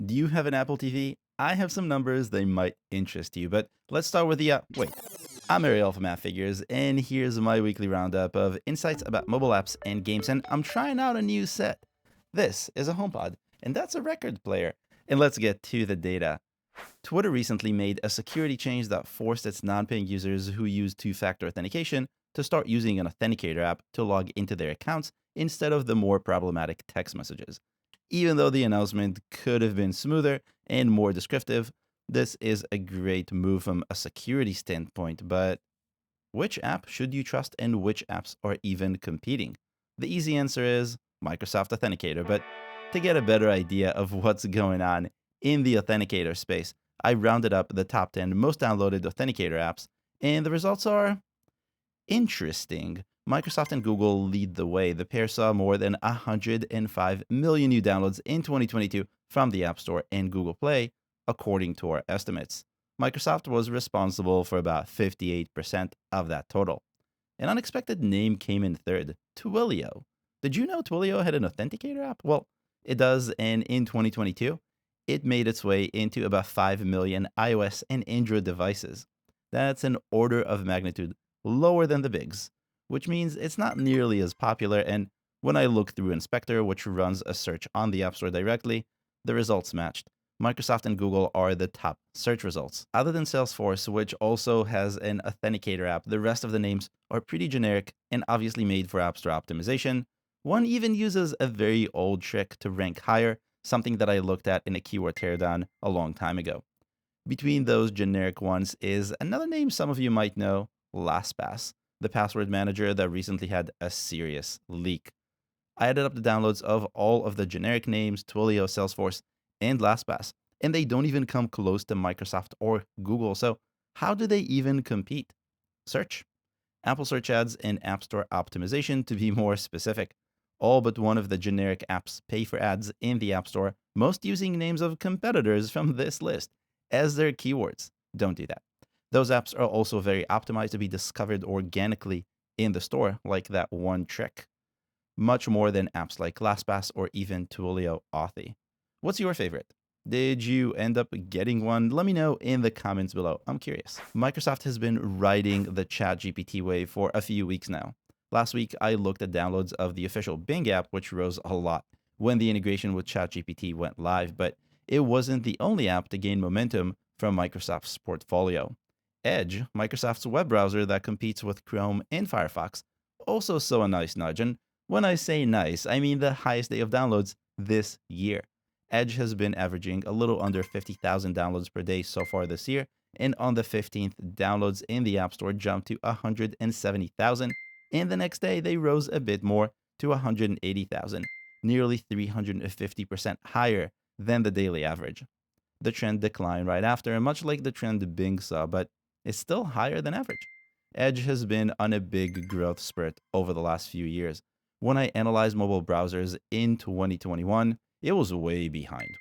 Do you have an Apple TV? I have some numbers they might interest you, but let's start with wait. I'm Ariel from Appfigures, and here's my weekly roundup of insights about mobile apps and games, and I'm trying out a new set. This is a HomePod, and that's a record player. And let's get to the data. Twitter recently made a security change that forced its non-paying users who use two-factor authentication to start using an Authenticator app to log into their accounts instead of the more problematic text messages. Even though the announcement could have been smoother and more descriptive, this is a great move from a security standpoint, but which app should you trust and which apps are even competing? The easy answer is Microsoft Authenticator, but to get a better idea of what's going on in the Authenticator space, I rounded up the top 10 most downloaded Authenticator apps, and the results are interesting. Microsoft and Google lead the way. The pair saw more than 105 million new downloads in 2022 from the App Store and Google Play, according to our estimates. Microsoft was responsible for about 58% of that total. An unexpected name came in third, Twilio. Did you know Twilio had an Authenticator app? Well, it does, and in 2022, it made its way into about 5 million iOS and Android devices. That's an order of magnitude lower than the bigs, which means it's not nearly as popular, and when I look through Inspector, which runs a search on the App Store directly, the results matched. Microsoft and Google are the top search results. Other than Salesforce, which also has an Authenticator app, the rest of the names are pretty generic and obviously made for App Store optimization. One even uses a very old trick to rank higher, something that I looked at in a keyword teardown a long time ago. Between those generic ones is another name some of you might know, LastPass, the password manager that recently had a serious leak. I added up the downloads of all of the generic names, Twilio, Salesforce, and LastPass, and they don't even come close to Microsoft or Google, so how do they even compete? Search. Apple Search Ads and App Store optimization, to be more specific. All but one of the generic apps pay for ads in the App Store, most using names of competitors from this list as their keywords. Don't do that. Those apps are also very optimized to be discovered organically in the store, like that one trick. Much more than apps like LastPass or even Twilio Authy. What's your favorite? Did you end up getting one? Let me know in the comments below. I'm curious. Microsoft has been riding the ChatGPT wave for a few weeks now. Last week, I looked at downloads of the official Bing app, which rose a lot when the integration with ChatGPT went live, but it wasn't the only app to gain momentum from Microsoft's portfolio. Edge, Microsoft's web browser that competes with Chrome and Firefox, also saw a nice nudge, and when I say nice, I mean the highest day of downloads this year. Edge has been averaging a little under 50,000 downloads per day so far this year, and on the 15th, downloads in the App Store jumped to 170,000, and the next day they rose a bit more to 180,000, nearly 350% higher than the daily average. The trend declined right after, much like the trend Bing saw, but it's still higher than average. Edge has been on a big growth spurt over the last few years. When I analyzed mobile browsers in 2021, it was way behind,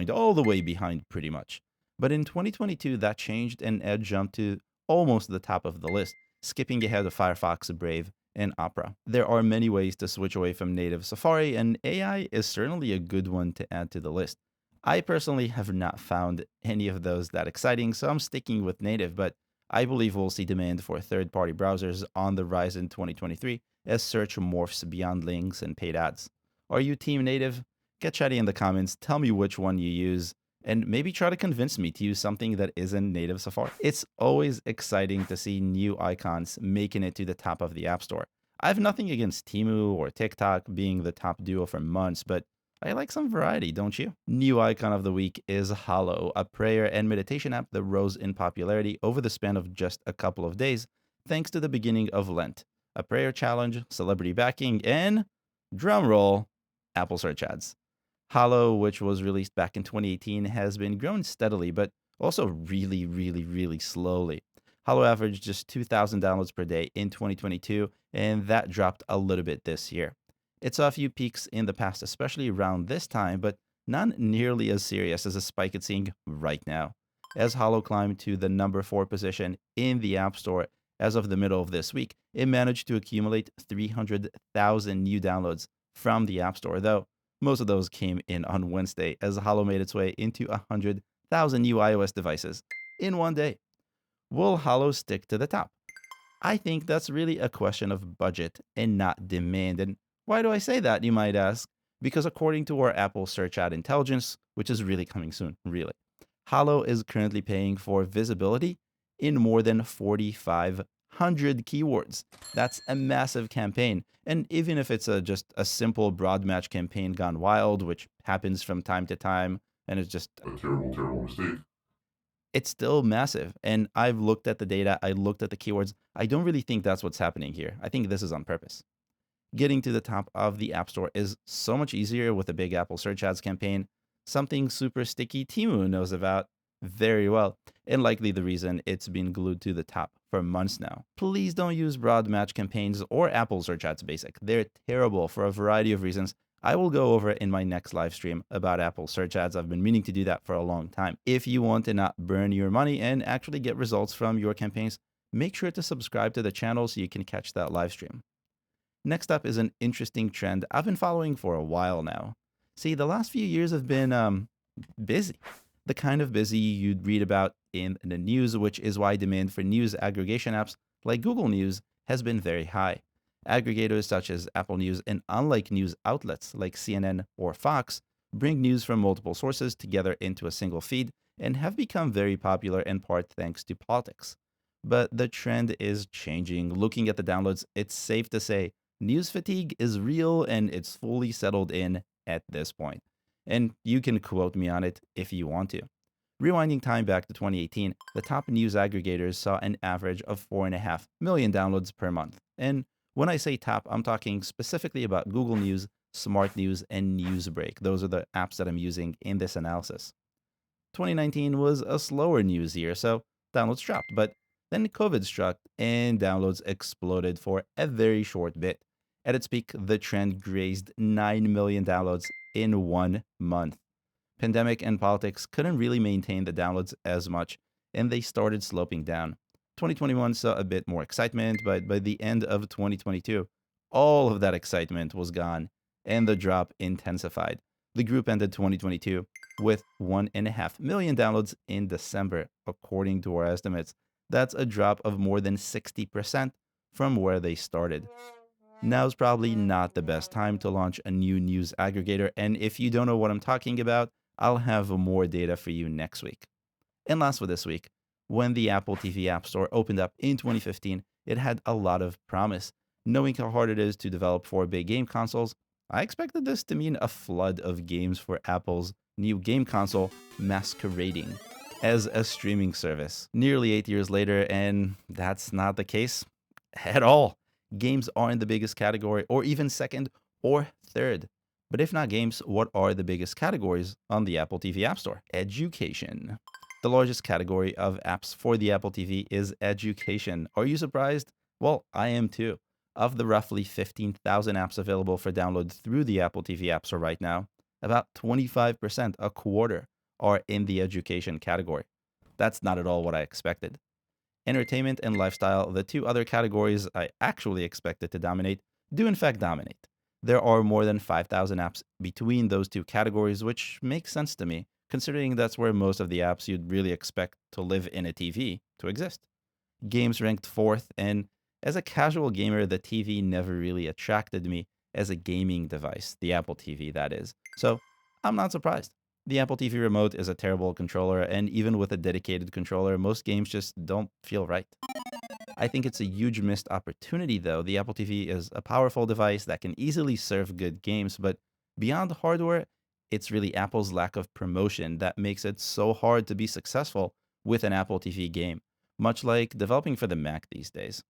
all the way behind pretty much. But in 2022, that changed and Edge jumped to almost the top of the list, skipping ahead of Firefox, Brave, and Opera. There are many ways to switch away from native Safari, and AI is certainly a good one to add to the list. I personally have not found any of those that exciting, so I'm sticking with native, but I believe we'll see demand for third-party browsers on the rise in 2023 as search morphs beyond links and paid ads. Are you team native? Get chatty in the comments, tell me which one you use, and maybe try to convince me to use something that isn't native Safari. It's always exciting to see new icons making it to the top of the App Store. I have nothing against Temu or TikTok being the top duo for months, but I like some variety, don't you? New icon of the week is Hallow, a prayer and meditation app that rose in popularity over the span of just a couple of days, thanks to the beginning of Lent, a prayer challenge, celebrity backing, and, drumroll, Apple Search Ads. Hallow, which was released back in 2018, has been growing steadily, but also really slowly. Hallow averaged just 2,000 downloads per day in 2022, and that dropped a little bit this year. It saw a few peaks in the past, especially around this time, but none nearly as serious as the spike it's seeing right now. As Hallow climbed to the number 4 position in the App Store as of the middle of this week, it managed to accumulate 300,000 new downloads from the App Store, though Most of those came in on Wednesday as Hallow made its way into 100,000 new iOS devices in one day. Will Hallow stick to the top? I think that's really a question of budget and not demand. And why do I say that, you might ask? Because according to our Apple Search Ad Intelligence, which is really coming soon, really, Hallow is currently paying for visibility in more than 4,500 keywords. That's a massive campaign. And even if it's just a simple broad match campaign gone wild, which happens from time to time, and it's just A terrible, terrible mistake. it's still massive. And I've looked at the data, I looked at the keywords. I don't really think that's what's happening here. I think this is on purpose. Getting to the top of the App Store is so much easier with a big Apple Search Ads campaign, something super sticky Timu knows about very well, and likely the reason it's been glued to the top for months now. Please don't use broad match campaigns or Apple Search Ads Basic. They're terrible for a variety of reasons. I will go over it in my next live stream about Apple Search Ads. I've been meaning to do that for a long time. If you want to not burn your money and actually get results from your campaigns, make sure to subscribe to the channel so you can catch that live stream. Next up is an interesting trend I've been following for a while now. See, the last few years have been busy. The kind of busy you'd read about in the news, which is why demand for news aggregation apps like Google News has been very high. Aggregators such as Apple News and unlike news outlets like CNN or Fox bring news from multiple sources together into a single feed and have become very popular in part thanks to politics. But the trend is changing. Looking at the downloads, it's safe to say news fatigue is real and it's fully settled in at this point. And you can quote me on it if you want to. Rewinding time back to 2018, the top news aggregators saw an average of 4.5 million downloads per month. And when I say top, I'm talking specifically about Google News, Smart News, and Newsbreak. Those are the apps that I'm using in this analysis. 2019 was a slower news year, so downloads dropped. But then COVID struck and downloads exploded for a very short bit. At its peak, the trend grazed 9 million downloads in 1 month. Pandemic and politics couldn't really maintain the downloads as much, and they started sloping down. 2021 saw a bit more excitement, but by the end of 2022, all of that excitement was gone, and the drop intensified. The group ended 2022 with 1.5 million downloads in December, according to our estimates. That's a drop of more than 60% from where they started. Now's probably not the best time to launch a new news aggregator, and if you don't know what I'm talking about, I'll have more data for you next week. And last for this week, when the Apple TV App Store opened up in 2015, it had a lot of promise. Knowing how hard it is to develop for big game consoles, I expected this to mean a flood of games for Apple's new game console masquerading as a streaming service. Nearly 8 years later, and that's not the case at all. Games aren't the biggest category, or even second or third. But if not games, what are the biggest categories on the Apple TV App Store? Education. The largest category of apps for the Apple TV is education. Are you surprised? Well, I am too. Of the roughly 15,000 apps available for download through the Apple TV App Store right now, about 25%, a quarter, are in the education category. That's not at all what I expected. Entertainment and lifestyle, the two other categories I actually expected to dominate, do in fact dominate. There are more than 5,000 apps between those two categories, which makes sense to me, considering that's where most of the apps you'd really expect to live in a TV to exist. Games ranked fourth, and as a casual gamer, the TV never really attracted me as a gaming device, the Apple TV, that is. So I'm not surprised. The Apple TV remote is a terrible controller, and even with a dedicated controller, most games just don't feel right. I think it's a huge missed opportunity, though. The Apple TV is a powerful device that can easily serve good games, but beyond hardware, it's really Apple's lack of promotion that makes it so hard to be successful with an Apple TV game, much like developing for the Mac these days.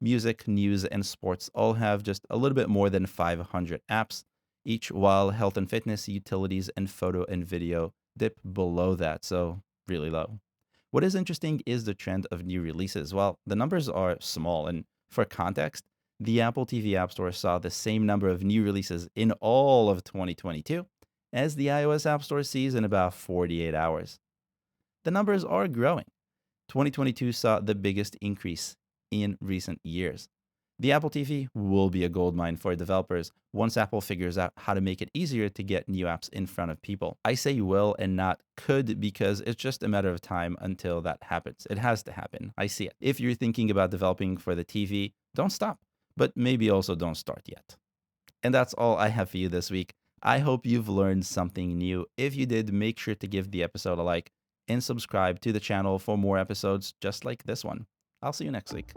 Music, news, and sports all have just a little bit more than 500 apps, each, while health and fitness, utilities, and photo and video dip below that, so really low. What is interesting is the trend of new releases. While the numbers are small, and for context, the Apple TV App Store saw the same number of new releases in all of 2022 as the iOS App Store sees in about 48 hours. The numbers are growing. 2022 saw the biggest increase in recent years. The Apple TV will be a goldmine for developers once Apple figures out how to make it easier to get new apps in front of people. I say will and not could because it's just a matter of time until that happens. It has to happen. I see it. If you're thinking about developing for the TV, don't stop, but maybe also don't start yet. And that's all I have for you this week. I hope you've learned something new. If you did, make sure to give the episode a like and subscribe to the channel for more episodes just like this one. I'll see you next week.